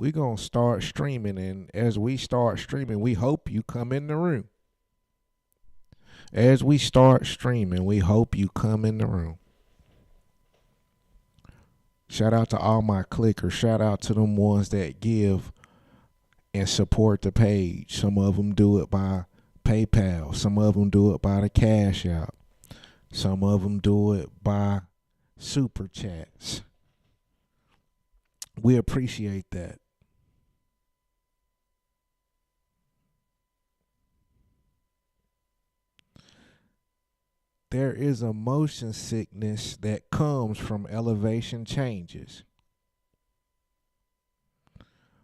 we're going to start streaming. And as we start streaming, we hope you come in the room. As we start streaming, we hope you come in the room. Shout out to all my clickers. Shout out to them ones that give and support the page. Some of them do it by PayPal. Some of them do it by the Cash App. Some of them do it by Super Chats. We appreciate that. There is a motion sickness that comes from elevation changes.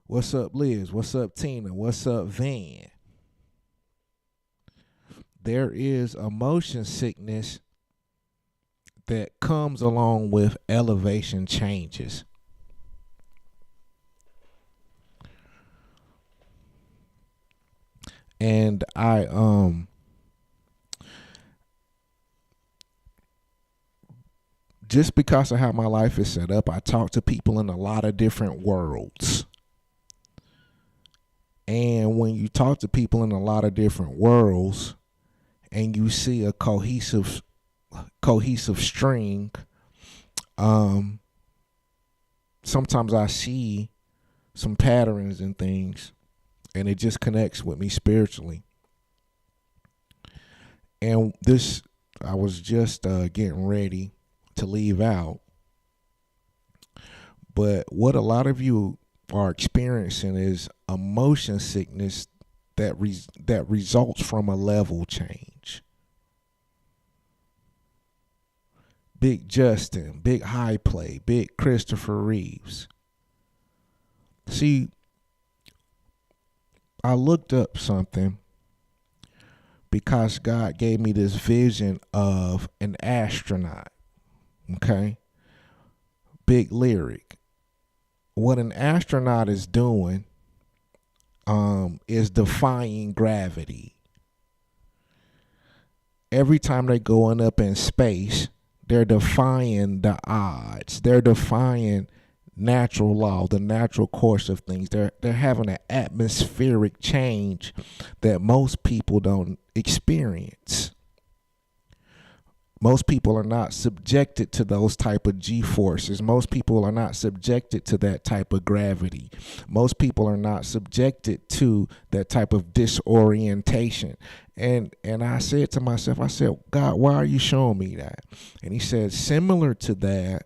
What's up, Liz? What's up, Tina? What's up, Van? There is a motion sickness that comes along with elevation changes. And just because of how my life is set up, I talk to people in a lot of different worlds. And when you talk to people in a lot of different worlds and you see a cohesive string, sometimes I see some patterns and things, and it just connects with me spiritually. And this, I was just getting ready to leave out, but what a lot of you are experiencing is a motion sickness that results from a level change. Big Justin, Big High Play, Big Christopher Reeves. See, I looked up something because God gave me this vision of an astronaut. Okay? Big lyric. What an astronaut is doing is defying gravity. Every time they're going up in space, they're defying the odds. They're defying natural law, the natural course of things. They're having an atmospheric change that most people don't experience. Most people are not subjected to those type of G-forces. Most people are not subjected to that type of gravity. Most people are not subjected to that type of disorientation. And I said to myself, I said, God, why are you showing me that? And he said, similar to that,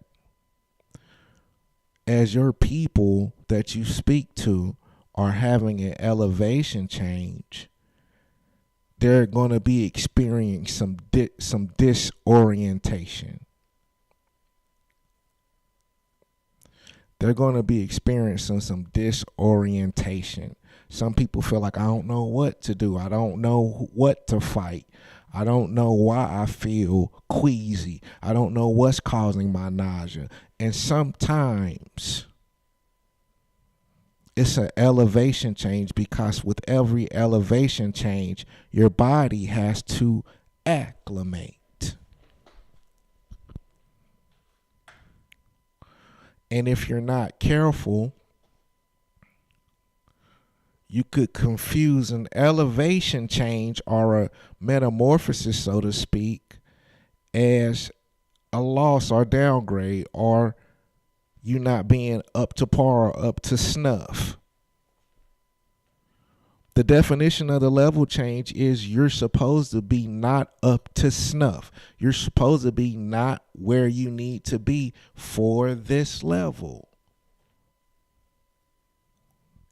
as your people that you speak to are having an elevation change, they're going to be experiencing some disorientation. They're going to be experiencing some disorientation. Some people feel like, I don't know what to do. I don't know what to fight. I don't know why I feel queasy. I don't know what's causing my nausea. And sometimes it's an elevation change, because with every elevation change, your body has to acclimate. And if you're not careful, you could confuse an elevation change or a metamorphosis, so to speak, as a loss or downgrade, or you not being up to par or up to snuff. The definition of the level change is you're supposed to be not up to snuff. You're supposed to be not where you need to be for this level.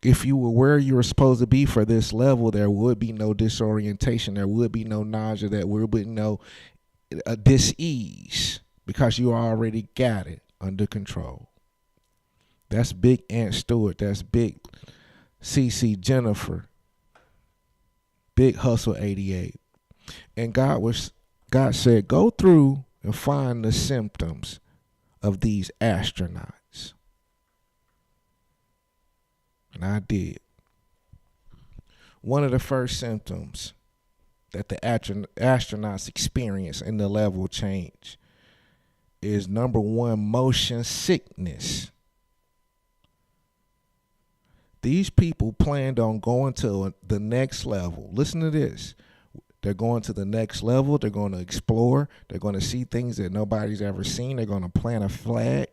If you were where you were supposed to be for this level, there would be no disorientation. There would be no nausea. There would be no dis-ease, because you already got it under control. That's Big Aunt Stewart. That's Big CC Jennifer. Big Hustle 88. And God said, go through and find the symptoms of these astronauts. And I did. One of the first symptoms that the astronauts experience in the level change is, number one, motion sickness. These people planned on going to the next level. Listen to this. They're going to the next level. They're going to explore. They're going to see things that nobody's ever seen. They're going to plant a flag.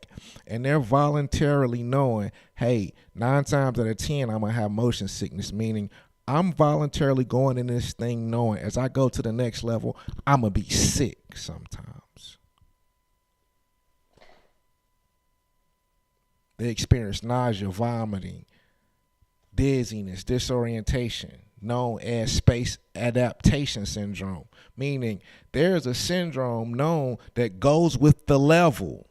And they're voluntarily knowing, hey, 9 times out of 10, I'm going to have motion sickness, meaning I'm voluntarily going in this thing knowing as I go to the next level, I'm going to be sick sometimes. They experience nausea, vomiting, dizziness, disorientation, known as space adaptation syndrome, meaning there's a syndrome known that goes with the level.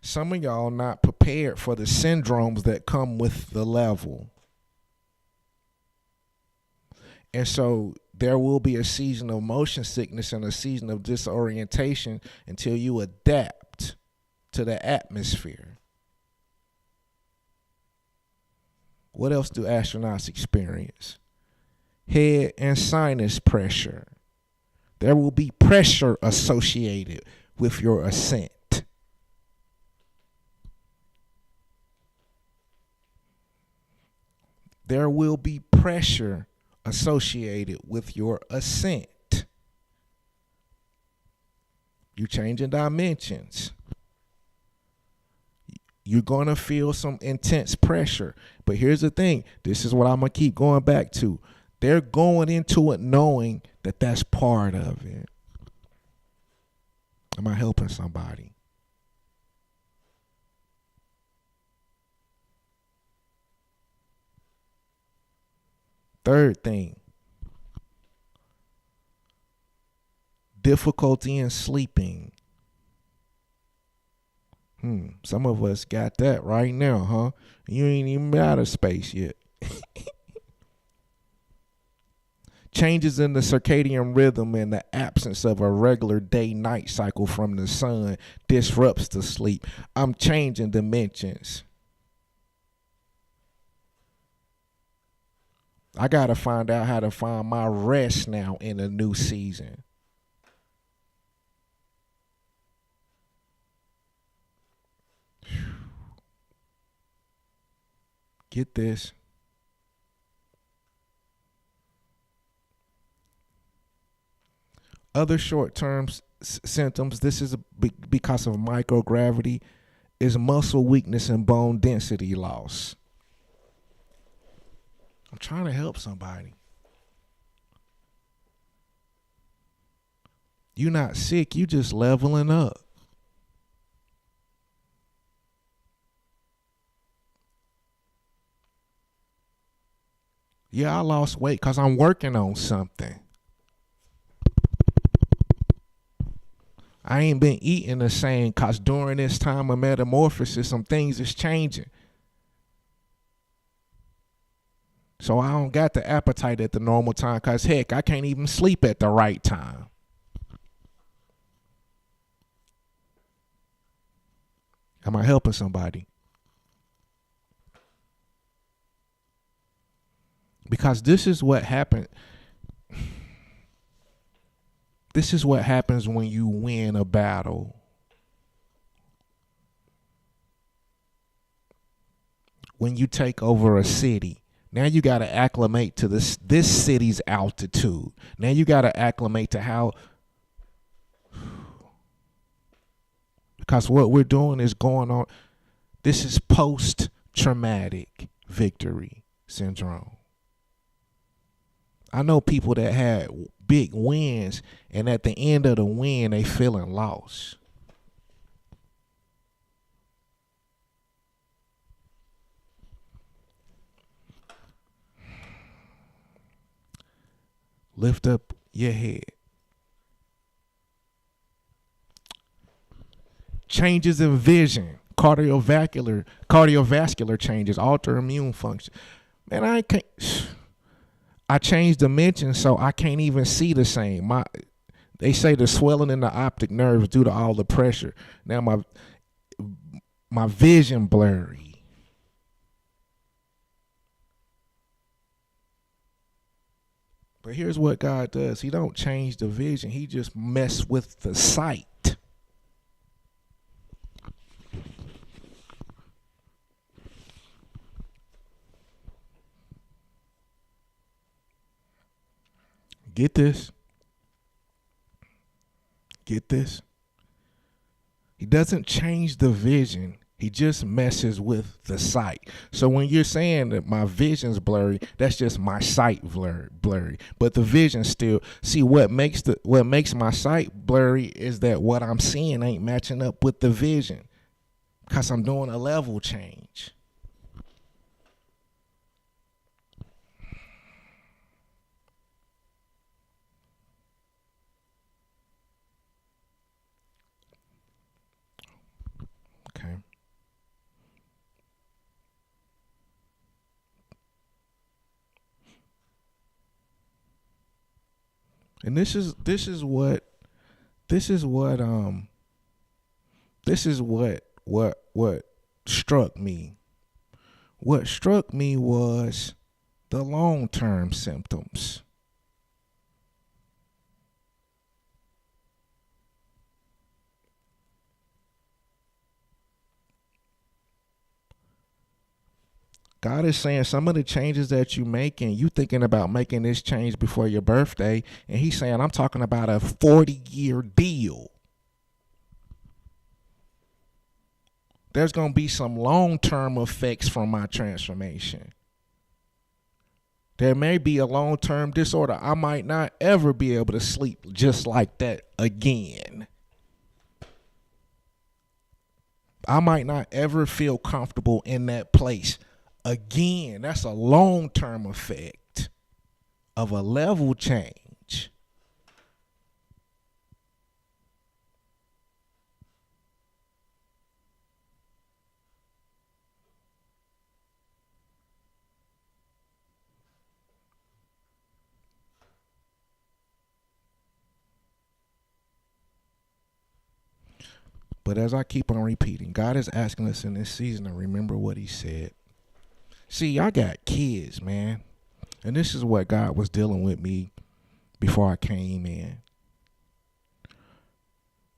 Some of y'all not prepared for the syndromes that come with the level. And so there will be a season of motion sickness and a season of disorientation until you adapt to the atmosphere. What else do astronauts experience? Head and sinus pressure. There will be pressure associated with your ascent. There will be pressure associated with your ascent. You're changing dimensions. You're going to feel some intense pressure. But here's the thing. This is what I'm going to keep going back to. They're going into it knowing that that's part of it. Am I helping somebody? Third thing. Difficulty in sleeping. Some of us got that right now, huh? You ain't even out of space yet. Changes in the circadian rhythm and the absence of a regular day-night cycle from the sun disrupts the sleep. I'm changing dimensions. I got to find out how to find my rest now in a new season. Get this. Other short-term symptoms, this is because of microgravity, is muscle weakness and bone density loss. I'm trying to help somebody. You're not sick, you just leveling up. Yeah, I lost weight because I'm working on something. I ain't been eating the same because during this time of metamorphosis, some things is changing. So I don't got the appetite at the normal time because, heck, I can't even sleep at the right time. Am I helping somebody? Because this is what happened. This is what happens when you win a battle. When you take over a city. Now you got to acclimate to this city's altitude. Now you got to acclimate to how. Because what we're doing is going on. This is post-traumatic victory syndrome. I know people that had big wins, and at the end of the win, they feeling lost. Lift up your head. Changes in vision, cardiovascular changes, alter immune function. Man, I changed dimensions, so I can't even see the same. They say the swelling in the optic nerves due to all the pressure. Now my vision blurry. But here's what God does. He don't change the vision. He just mess with the sight. Get this. Get this. He doesn't change the vision. He just messes with the sight. So when you're saying that my vision's blurry, that's just my sight blurry. But the vision still, see, what makes my sight blurry is that what I'm seeing ain't matching up with the vision, because I'm doing a level change. Okay. And this is what struck me. What struck me was the long-term symptoms. God is saying some of the changes that you making, you thinking about making this change before your birthday, and he's saying, I'm talking about a 40-year deal. There's going to be some long-term effects from my transformation. There may be a long-term disorder. I might not ever be able to sleep just like that again. I might not ever feel comfortable in that place again. That's a long-term effect of a level change. But as I keep on repeating, God is asking us in this season to remember what he said. See, I got kids, man. And this is what God was dealing with me before I came in.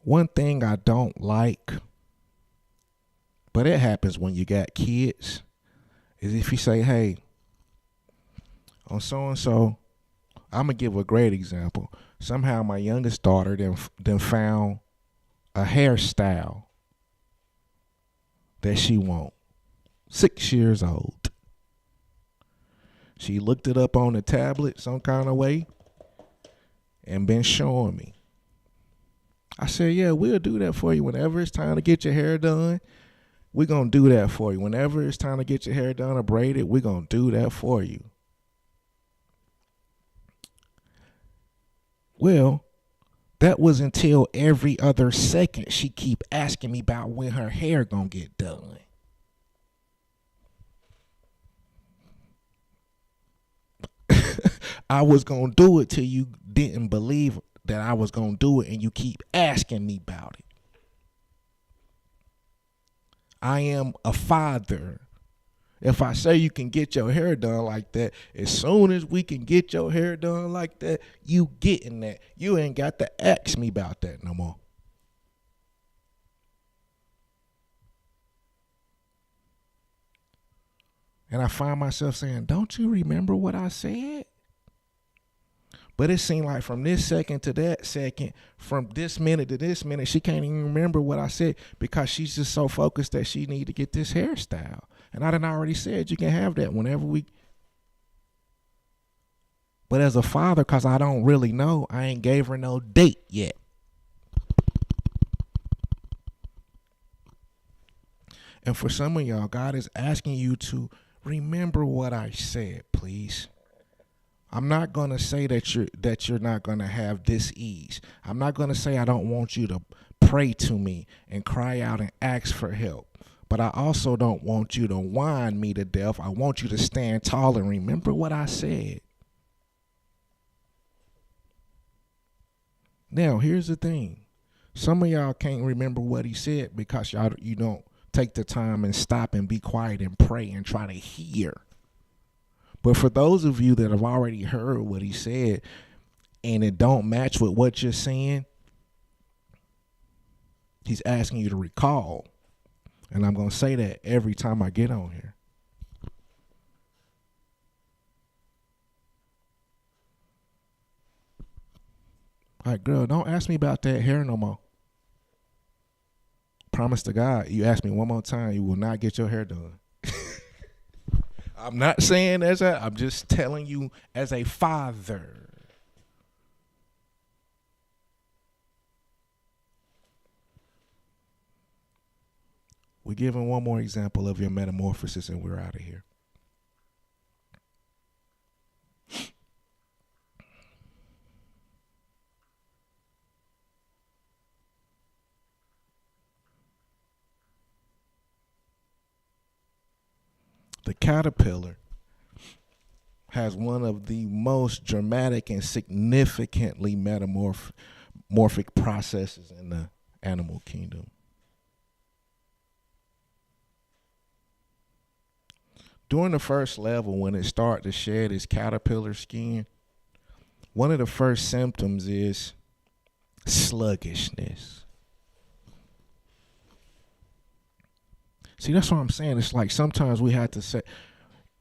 One thing I don't like, but it happens when you got kids, is if you say, hey, on so-and-so, I'm going to give a great example. Somehow my youngest daughter then found a hairstyle that she wants. 6 years old. She looked it up on the tablet some kind of way and been showing me. I said, yeah, we'll do that for you. Whenever it's time to get your hair done, we're going to do that for you. Whenever it's time to get your hair done or braided, we're going to do that for you. Well, that was until every other second she keep asking me about when her hair gonna get done. I was gonna do it till you didn't believe that I was gonna do it, and you keep asking me about it. I am a father. If I say you can get your hair done like that, as soon as we can get your hair done like that, you getting that. You ain't got to ask me about that no more. And I find myself saying, don't you remember what I said? But it seemed like from this second to that second, from this minute to this minute, she can't even remember what I said because she's just so focused that she need to get this hairstyle. And I done already said you can have that whenever we. But as a father, because I don't really know, I ain't gave her no date yet. And for some of y'all, God is asking you to remember what I said, please. I'm not going to say that you're not going to have this ease. I'm not going to say I don't want you to pray to me and cry out and ask for help. But I also don't want you to whine me to death. I want you to stand tall and remember what I said. Now, here's the thing. Some of y'all can't remember what he said because you don't take the time and stop and be quiet and pray and try to hear. But for those of you that have already heard what he said and it don't match with what you're saying, he's asking you to recall. And I'm going to say that every time I get on here. Like, girl, don't ask me about that hair no more. Promise to God, you ask me one more time, you will not get your hair done. I'm not saying I'm just telling you as a father. We're giving one more example of your metamorphosis and we're out of here. The caterpillar has one of the most dramatic and significantly metamorphic processes in the animal kingdom. During the first level, when it starts to shed its caterpillar skin, one of the first symptoms is sluggishness. See, that's what I'm saying. It's like sometimes we have to say,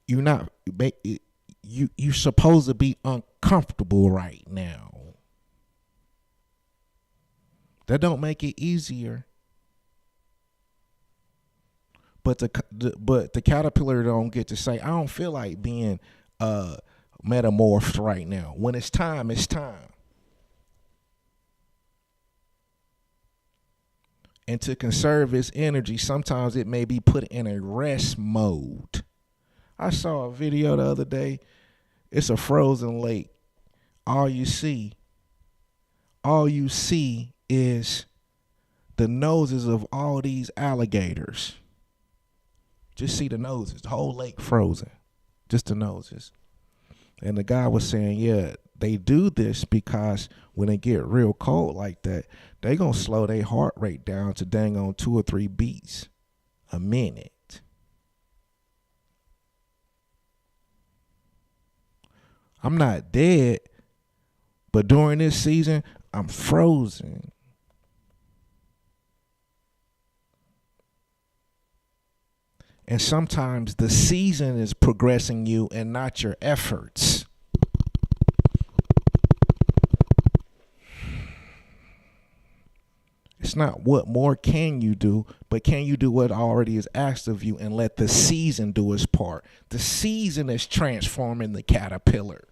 you're supposed to be uncomfortable right now. That don't make it easier. But the caterpillar don't get to say, I don't feel like being metamorphed right now. When it's time, it's time. And to conserve its energy, sometimes it may be put in a rest mode. I saw a video the other day. It's a frozen lake. All you see is the noses of all these alligators. Just see the noses, the whole lake frozen, just the noses. And the guy was saying, yeah, they do this because when they get real cold like that, they gonna slow their heart rate down to dang on 2 or 3 beats a minute. I'm not dead, but during this season, I'm frozen. And sometimes the season is progressing you and not your efforts. It's not what more can you do, but can you do what already is asked of you and let the season do its part. The season is transforming the caterpillar,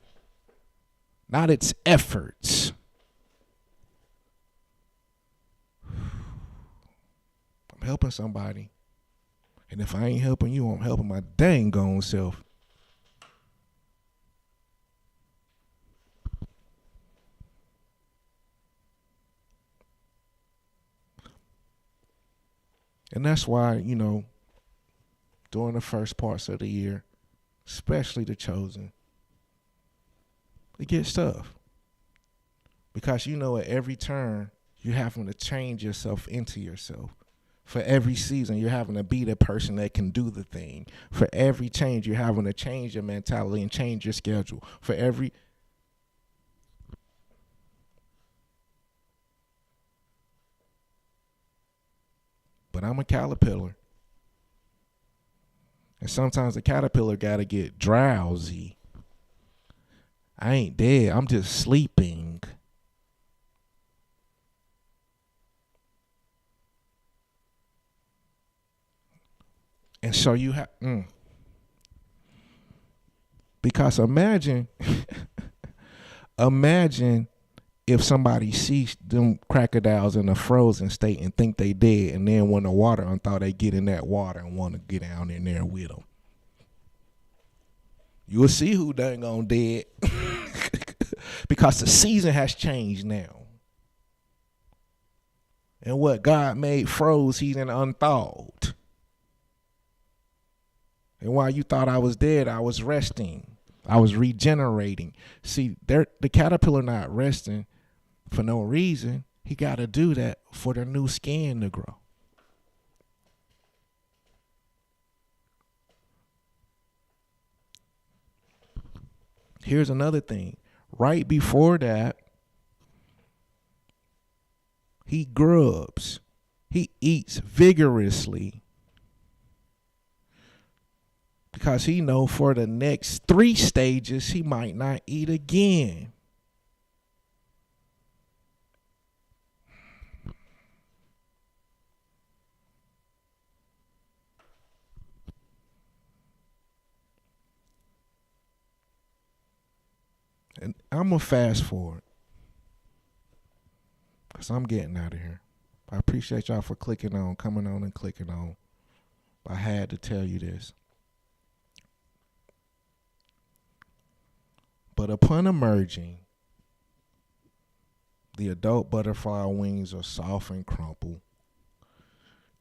not its efforts. I'm helping somebody. And if I ain't helping you, I'm helping my dang gone self. And that's why, during the first parts of the year, especially the chosen, it gets tough. Because at every turn, you're having to change yourself into yourself. For every season, you're having to be the person that can do the thing. For every change, you're having to change your mentality and change your schedule. But I'm a caterpillar. And sometimes the caterpillar got to get drowsy. I ain't dead. I'm just sleeping. And so you have, because imagine if somebody sees them crocodiles in a frozen state and think they dead, and then when the water unthaw, they get in that water and want to get down in there with them. You'll see who dang on dead because the season has changed now. And what God made froze, he's in unthawed. And while you thought I was dead, I was resting. I was regenerating. See, the caterpillar not resting for no reason. He got to do that for the new skin to grow. Here's another thing. Right before that, he grubs. He eats vigorously. Because he know for the next 3 stages, he might not eat again. And I'm going to fast forward because I'm getting out of here. I appreciate y'all for coming on and clicking on. I had to tell you this. But upon emerging, the adult butterfly wings are soft and crumpled.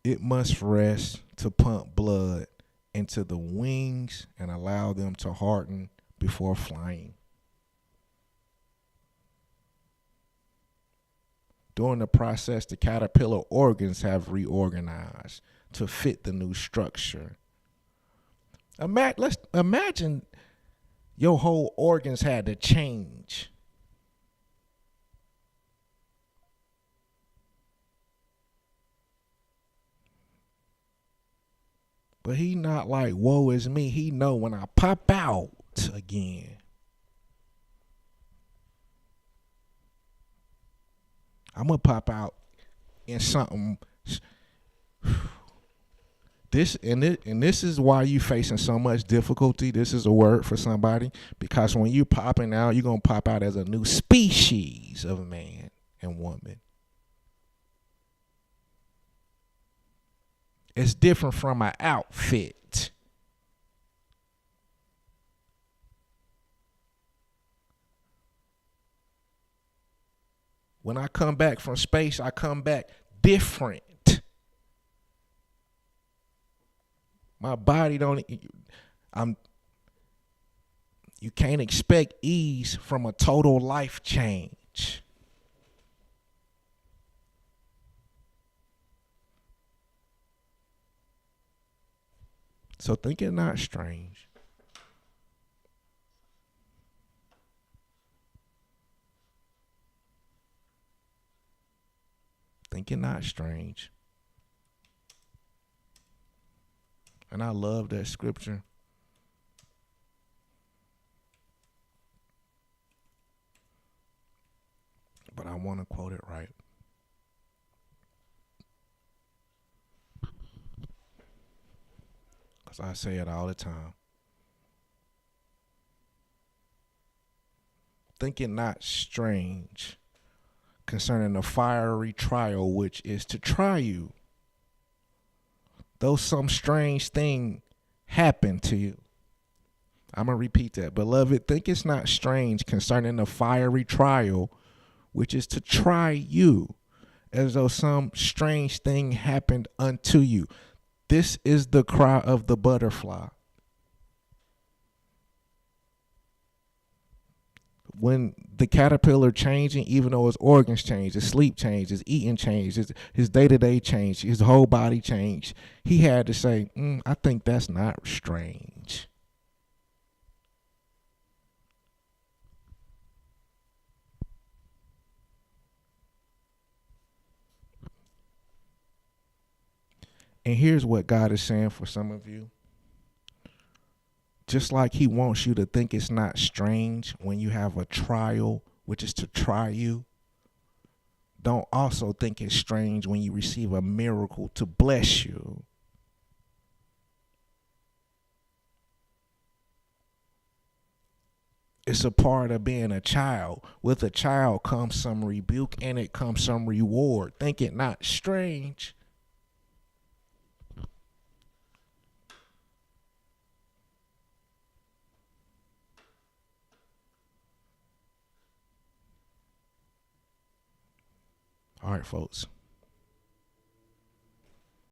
It must rest to pump blood into the wings and allow them to harden before flying. During the process, the caterpillar organs have reorganized to fit the new structure. Let's imagine your whole organs had to change. But he not like, woe is me. He know when I pop out again, I'm going to pop out in something. This is why you facing so much difficulty. This is a word for somebody, because when you popping out, you're going to pop out as a new species of man and woman. It's different from an outfit. When I come back from space, I come back different. My body you can't expect ease from a total life change. So think it not strange. Think it not strange. And I love that scripture. But I want to quote it right. Because I say it all the time. Think it not strange concerning the fiery trial which is to try you, though some strange thing happened to you. I'm going to repeat that. Beloved, think it's not strange concerning the fiery trial which is to try you, as though some strange thing happened unto you. This is the cry of the butterfly. When the caterpillar changing, even though his organs change, his sleep changed, his eating changed, his day-to-day changed, his whole body changed, he had to say, I think that's not strange. And here's what God is saying for some of you. Just like he wants you to think it's not strange when you have a trial, which is to try you, don't also think it's strange when you receive a miracle to bless you. It's a part of being a child. With a child comes some rebuke and it comes some reward. Think it not strange. All right, folks.